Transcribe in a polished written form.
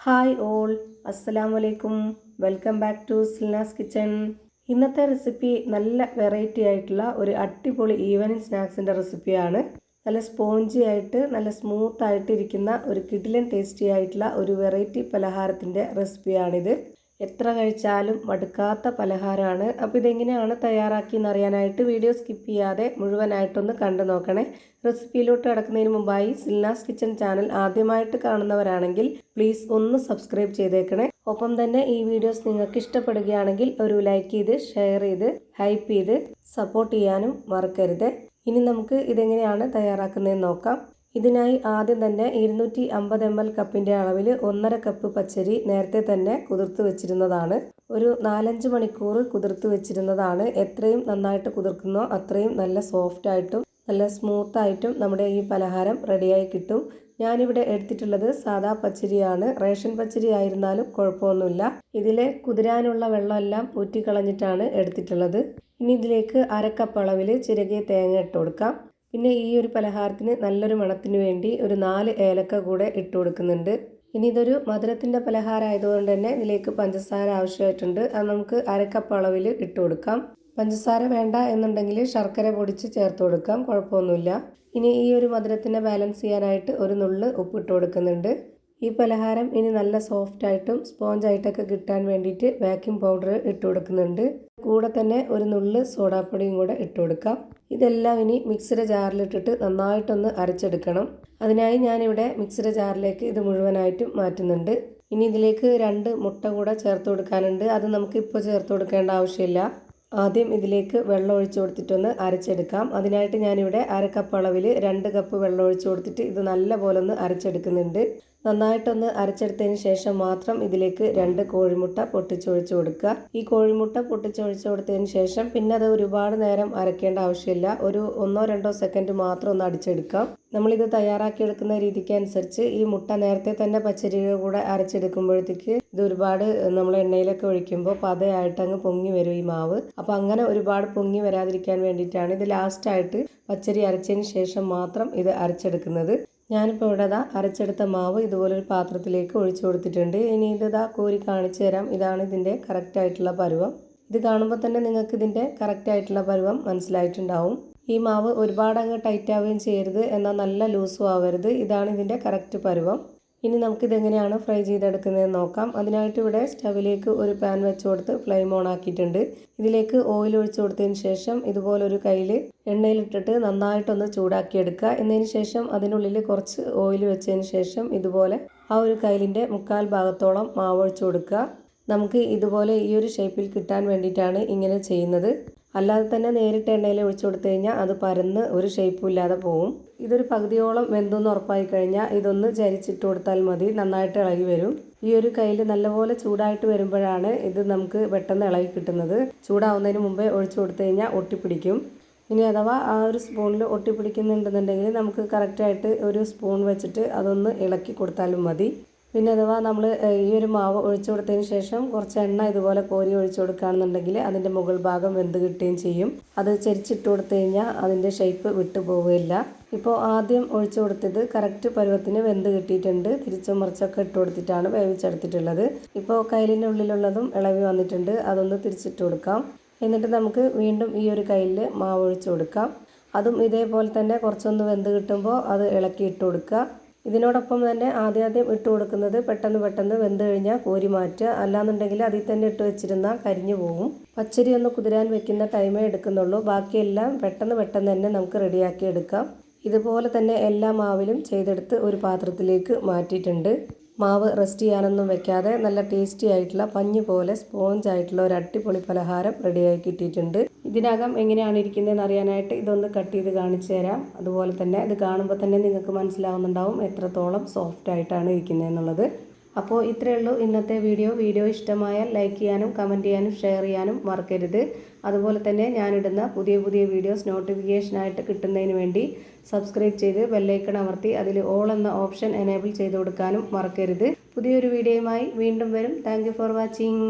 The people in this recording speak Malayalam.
ഹായ് ഓൾ, അസ്സലാമലൈക്കും. Welcome back to Silnas kitchen. ഇന്നത്തെ റെസിപ്പി നല്ല വെറൈറ്റി ആയിട്ടുള്ള ഒരു അടിപൊളി ഈവനിങ് സ്നാക്സിൻ്റെ റെസിപ്പിയാണ്. നല്ല സ്പോഞ്ചി ആയിട്ട് നല്ല സ്മൂത്ത് ആയിട്ട് ഇരിക്കുന്ന ഒരു കിടിലൻ ടേസ്റ്റി ആയിട്ടുള്ള ഒരു വെറൈറ്റി പലഹാരത്തിൻ്റെ റെസിപ്പിയാണിത്. എത്ര കഴിച്ചാലും മടുക്കാത്ത പലഹാരമാണ്. അപ്പോൾ ഇതെങ്ങനെയാണ് തയ്യാറാക്കിയെന്ന് അറിയാനായിട്ട് വീഡിയോ സ്കിപ്പ് ചെയ്യാതെ മുഴുവനായിട്ടൊന്ന് കണ്ടു നോക്കണേ. റെസിപ്പിയിലോട്ട് കിടക്കുന്നതിന് മുമ്പായി സിൽനാസ് കിച്ചൺ ചാനൽ ആദ്യമായിട്ട് കാണുന്നവരാണെങ്കിൽ പ്ലീസ് ഒന്ന് സബ്സ്ക്രൈബ് ചെയ്തേക്കണേ. ഒപ്പം തന്നെ ഈ വീഡിയോസ് നിങ്ങൾക്ക് ഇഷ്ടപ്പെടുകയാണെങ്കിൽ ഒരു ലൈക്ക് ചെയ്ത് ഷെയർ ചെയ്ത് ഹൈപ്പ് ചെയ്ത് സപ്പോർട്ട് ചെയ്യാനും മറക്കരുത്. ഇനി നമുക്ക് ഇതെങ്ങനെയാണ് തയ്യാറാക്കുന്നതെന്ന് നോക്കാം. ഇതിനായി ആദ്യം തന്നെ 250 ml കപ്പിൻ്റെ അളവിൽ 1.5 കപ്പ് പച്ചരി നേരത്തെ തന്നെ കുതിർത്ത് വെച്ചിരുന്നതാണ്. ഒരു 4-5 മണിക്കൂർ കുതിർത്ത് വെച്ചിരുന്നതാണ്. എത്രയും നന്നായിട്ട് കുതിർക്കുന്നോ അത്രയും നല്ല സോഫ്റ്റ് ആയിട്ടും നല്ല സ്മൂത്ത് ആയിട്ടും നമ്മുടെ ഈ പലഹാരം റെഡിയായി കിട്ടും. ഞാനിവിടെ എടുത്തിട്ടുള്ളത് സാദാ പച്ചരിയാണ്. റേഷൻ പച്ചരി ആയിരുന്നാലും കുഴപ്പമൊന്നുമില്ല. ഇതിലെ കുതിരാനുള്ള വെള്ളമെല്ലാം ഊറ്റിക്കളഞ്ഞിട്ടാണ് എടുത്തിട്ടുള്ളത്. ഇനി ഇതിലേക്ക് 1/2 കപ്പ് അളവിൽ ചിരകിയ തേങ്ങ ഇട്ട് കൊടുക്കാം. പിന്നെ ഈ ഒരു പലഹാരത്തിന് നല്ലൊരു മണത്തിന് വേണ്ടി ഒരു 4 ഏലക്ക കൂടെ ഇട്ട് കൊടുക്കുന്നുണ്ട്. ഇനി ഇതൊരു മധുരത്തിൻ്റെ പലഹാരം ആയതുകൊണ്ട് തന്നെ ഇതിലേക്ക് പഞ്ചസാര ആവശ്യമായിട്ടുണ്ട്. അത് നമുക്ക് 1/2 കപ്പ് അളവിൽ ഇട്ട് കൊടുക്കാം. പഞ്ചസാര വേണ്ട എന്നുണ്ടെങ്കിൽ ശർക്കര പൊടിച്ച് ചേർത്ത് കൊടുക്കാം, കുഴപ്പമൊന്നുമില്ല. ഇനി ഈ ഒരു മധുരത്തിനെ ബാലൻസ് ചെയ്യാനായിട്ട് ഒരു നുള്ള് ഉപ്പ് ഇട്ട് കൊടുക്കുന്നുണ്ട്. ഈ പലഹാരം ഇനി നല്ല സോഫ്റ്റ് ആയിട്ടും സ്പോഞ്ച് ആയിട്ടൊക്കെ കിട്ടാൻ വേണ്ടിയിട്ട് ബേക്കിംഗ് പൗഡർ ഇട്ട് കൊടുക്കുന്നുണ്ട്. കൂടെ തന്നെ ഒരു നുള്ള് സോഡാപ്പൊടിയും കൂടെ ഇട്ട് കൊടുക്കാം. ഇതെല്ലാം ഇനി മിക്സിയുടെ ജാറിലിട്ടിട്ട് നന്നായിട്ടൊന്ന് അരച്ചെടുക്കണം. അതിനായി ഞാനിവിടെ മിക്സിയുടെ ജാറിലേക്ക് ഇത് മുഴുവനായിട്ടും മാറ്റുന്നുണ്ട്. ഇനി ഇതിലേക്ക് 2 മുട്ട കൂടെ ചേർത്ത് കൊടുക്കാനുണ്ട്. അത് നമുക്ക് ഇപ്പോൾ ചേർത്ത് കൊടുക്കേണ്ട ആവശ്യമില്ല. ആദ്യം ഇതിലേക്ക് വെള്ളം ഒഴിച്ചു കൊടുത്തിട്ടൊന്ന് അരച്ചെടുക്കാം. അതിനായിട്ട് ഞാനിവിടെ 1/2 കപ്പ് അളവിൽ 2 കപ്പ് വെള്ളം ഒഴിച്ചു കൊടുത്തിട്ട് ഇത് നല്ല പോലെ ഒന്ന് അരച്ചെടുക്കുന്നുണ്ട്. നന്നായിട്ടൊന്ന് അരച്ചെടുത്തതിന് ശേഷം മാത്രം ഇതിലേക്ക് 2 കോഴിമുട്ട പൊട്ടിച്ചൊഴിച്ച് കൊടുക്കുക. ഈ കോഴിമുട്ട പൊട്ടിച്ചൊഴിച്ച് കൊടുത്തതിന് ശേഷം പിന്നെ അത് ഒരുപാട് നേരം അരക്കേണ്ട ആവശ്യമില്ല. ഒരു 1-2 സെക്കൻഡ് മാത്രം ഒന്ന് അടിച്ചെടുക്കാം. നമ്മളിത് തയ്യാറാക്കിയെടുക്കുന്ന രീതിക്ക് അനുസരിച്ച് ഈ മുട്ട നേരത്തെ തന്നെ പച്ചരിയുടെ കൂടെ അരച്ചെടുക്കുമ്പോഴത്തേക്ക് ഇത് ഒരുപാട് നമ്മൾ എണ്ണയിലൊക്കെ ഒഴിക്കുമ്പോൾ പതയായിട്ട് അങ്ങ് പൊങ്ങി വരും ഈ മാവ്. അപ്പോൾ അങ്ങനെ ഒരുപാട് പൊങ്ങി വരാതിരിക്കാൻ വേണ്ടിയിട്ടാണ് ഇത് ലാസ്റ്റായിട്ട് പച്ചരി അരച്ചതിന് ശേഷം മാത്രം ഇത് അരച്ചെടുക്കുന്നത്. ഞാനിപ്പോൾ ഇവിടെ അരച്ചെടുത്ത മാവ് ഇതുപോലൊരു പാത്രത്തിലേക്ക് ഒഴിച്ചു കൊടുത്തിട്ടുണ്ട്. ഇനി ഇത് കോരി കാണിച്ചു തരാം. ഇതാണ് ഇതിൻ്റെ കറക്റ്റായിട്ടുള്ള പരുവം. ഇത് കാണുമ്പോൾ തന്നെ നിങ്ങൾക്ക് ഇതിൻ്റെ കറക്റ്റായിട്ടുള്ള പരുവം മനസ്സിലായിട്ടുണ്ടാവും. ഈ മാവ് ഒരുപാട് അങ്ങ് ടൈറ്റ് ആവുകയും ചെയ്യരുത്, എന്നാൽ നല്ല ലൂസും ആവരുത്. ഇതാണ് ഇതിൻ്റെ കറക്റ്റ് പരുവം. ഇനി നമുക്കിതെങ്ങനെയാണ് ഫ്രൈ ചെയ്തെടുക്കുന്നതെന്ന് നോക്കാം. അതിനായിട്ട് ഇവിടെ സ്റ്റവിലേക്ക് ഒരു പാൻ വെച്ച് കൊടുത്ത് ഫ്ലെയിം ഓൺ ആക്കിയിട്ടുണ്ട്. ഇതിലേക്ക് ഓയിൽ ഒഴിച്ചു കൊടുത്തതിന് ശേഷം ഇതുപോലൊരു കയ്യിൽ എണ്ണയിലിട്ടിട്ട് നന്നായിട്ടൊന്ന് ചൂടാക്കിയെടുക്കുക. എന്നതിന് ശേഷം അതിനുള്ളിൽ കുറച്ച് ഓയിൽ വെച്ചതിന് ശേഷം ഇതുപോലെ ആ ഒരു കയ്യിലിൻ്റെ 1/4 ഭാഗത്തോളം മാവ് ഒഴിച്ചു കൊടുക്കുക. നമുക്ക് ഇതുപോലെ ഈ ഒരു ഷേപ്പിൽ കിട്ടാൻ വേണ്ടിയിട്ടാണ് ഇങ്ങനെ ചെയ്യുന്നത്. അല്ലാതെ തന്നെ നേരിട്ട് എണ്ണയിൽ ഒഴിച്ചു കൊടുത്തു കഴിഞ്ഞാൽ അത് പരന്ന് ഒരു ഷേപ്പും ഇല്ലാതെ പോവും. ഇതൊരു പകുതിയോളം വെന്തൊന്ന് ഉറപ്പായി കഴിഞ്ഞാൽ ഇതൊന്ന് ചരിച്ചിട്ട് കൊടുത്താൽ മതി, നന്നായിട്ട് ഇളകി വരും. ഈ ഒരു കയ്യിൽ നല്ലപോലെ ചൂടായിട്ട് വരുമ്പോഴാണ് ഇത് നമുക്ക് പെട്ടെന്ന് ഇളകി കിട്ടുന്നത്. ചൂടാവുന്നതിന് മുമ്പേ ഒഴിച്ചു കൊടുത്തു കഴിഞ്ഞാൽ ഒട്ടിപ്പിടിക്കും. ഇനി അഥവാ ആ ഒരു സ്പൂണിൽ ഒട്ടിപ്പിടിക്കുന്നുണ്ടെന്നുണ്ടെങ്കിൽ നമുക്ക് കറക്റ്റായിട്ട് ഒരു സ്പൂൺ വെച്ചിട്ട് അതൊന്ന് ഇളക്കി കൊടുത്താലും മതി. പിന്നെ അഥവാ നമ്മൾ ഈ ഒരു മാവ് ഒഴിച്ചു കൊടുത്തതിന് ശേഷം കുറച്ച് എണ്ണ ഇതുപോലെ കോരി ഒഴിച്ചു കൊടുക്കുകയാണെന്നുണ്ടെങ്കിൽ അതിൻ്റെ മുകൾ ഭാഗം വെന്ത് കിട്ടുകയും ചെയ്യും. അത് ചരിച്ചിട്ട് കൊടുത്തു കഴിഞ്ഞാൽ അതിൻ്റെ ഷേപ്പ് വിട്ടു പോവുകയില്ല. ഇപ്പോൾ ആദ്യം ഒഴിച്ചു കൊടുത്തത് കറക്റ്റ് പരുവത്തിന് വെന്ത് കിട്ടിയിട്ടുണ്ട്. തിരിച്ചും മറിച്ചൊക്കെ ഇട്ട് കൊടുത്തിട്ടാണ് വേവിച്ചെടുത്തിട്ടുള്ളത്. ഇപ്പോൾ കയ്യിലിൻ്റെ ഉള്ളിലുള്ളതും ഇളവി വന്നിട്ടുണ്ട്. അതൊന്ന് തിരിച്ചിട്ട് കൊടുക്കാം. എന്നിട്ട് നമുക്ക് വീണ്ടും ഈ ഒരു കയ്യിൽ മാവ് ഒഴിച്ചു കൊടുക്കാം. അതും ഇതേപോലെ തന്നെ കുറച്ചൊന്ന് വെന്ത് കിട്ടുമ്പോൾ അത് ഇളക്കി ഇട്ട് കൊടുക്കുക. ഇതിനോടൊപ്പം തന്നെ ആദ്യം ഇട്ട് കൊടുക്കുന്നത് പെട്ടെന്ന് വെന്ത് കഴിഞ്ഞാൽ കോരി മാറ്റുക. അല്ലാന്നുണ്ടെങ്കിൽ അതിൽ തന്നെ ഇട്ട് വെച്ചിരുന്നാൽ കരിഞ്ഞു പോകും. പച്ചരി ഒന്ന് കുതിരാൻ വെക്കുന്ന ടൈമേ എടുക്കുന്നുള്ളൂ. ബാക്കിയെല്ലാം പെട്ടെന്ന് തന്നെ നമുക്ക് റെഡിയാക്കി എടുക്കാം. ഇതുപോലെ തന്നെ എല്ലാ മാവിലും ചെയ്തെടുത്ത് ഒരു പാത്രത്തിലേക്ക് മാറ്റിയിട്ടുണ്ട്. മാവ് റെസ്റ്റ് ചെയ്യാനൊന്നും വെക്കാതെ നല്ല ടേസ്റ്റി ആയിട്ടുള്ള പഞ്ഞി പോലെ സ്പോഞ്ച് ആയിട്ടുള്ള ഒരു അടിപൊളി പലഹാരം റെഡിയാക്കി കിട്ടിയിട്ടുണ്ട്. ഇതിനകം എങ്ങനെയാണ് ഇരിക്കുന്നതെന്ന് അറിയാനായിട്ട് ഇതൊന്ന് കട്ട് ചെയ്ത് കാണിച്ചു തരാം. അതുപോലെ തന്നെ ഇത് കാണുമ്പോൾ തന്നെ നിങ്ങൾക്ക് മനസ്സിലാവുന്നുണ്ടാവും എത്രത്തോളം സോഫ്റ്റ് ആയിട്ടാണ് ഇരിക്കുന്നതെന്നുള്ളത്. അപ്പോൾ ഇത്രയേ ഉള്ളൂ ഇന്നത്തെ വീഡിയോ ഇഷ്ടമായാൽ ലൈക്ക് ചെയ്യാനും കമൻറ്റ് ചെയ്യാനും ഷെയർ ചെയ്യാനും മറക്കരുത്. അതുപോലെ തന്നെ ഞാനിടുന്ന പുതിയ വീഡിയോസ് നോട്ടിഫിക്കേഷനായിട്ട് കിട്ടുന്നതിന് വേണ്ടി സബ്സ്ക്രൈബ് ചെയ്ത് ബെല്ലൈക്കൺ അമർത്തി അതിൽ ഓൾ എന്ന ഓപ്ഷൻ എനേബിൾ ചെയ്ത് കൊടുക്കാനും മറക്കരുത്. പുതിയൊരു വീഡിയോയുമായി വീണ്ടും വരും. Thank you for watching.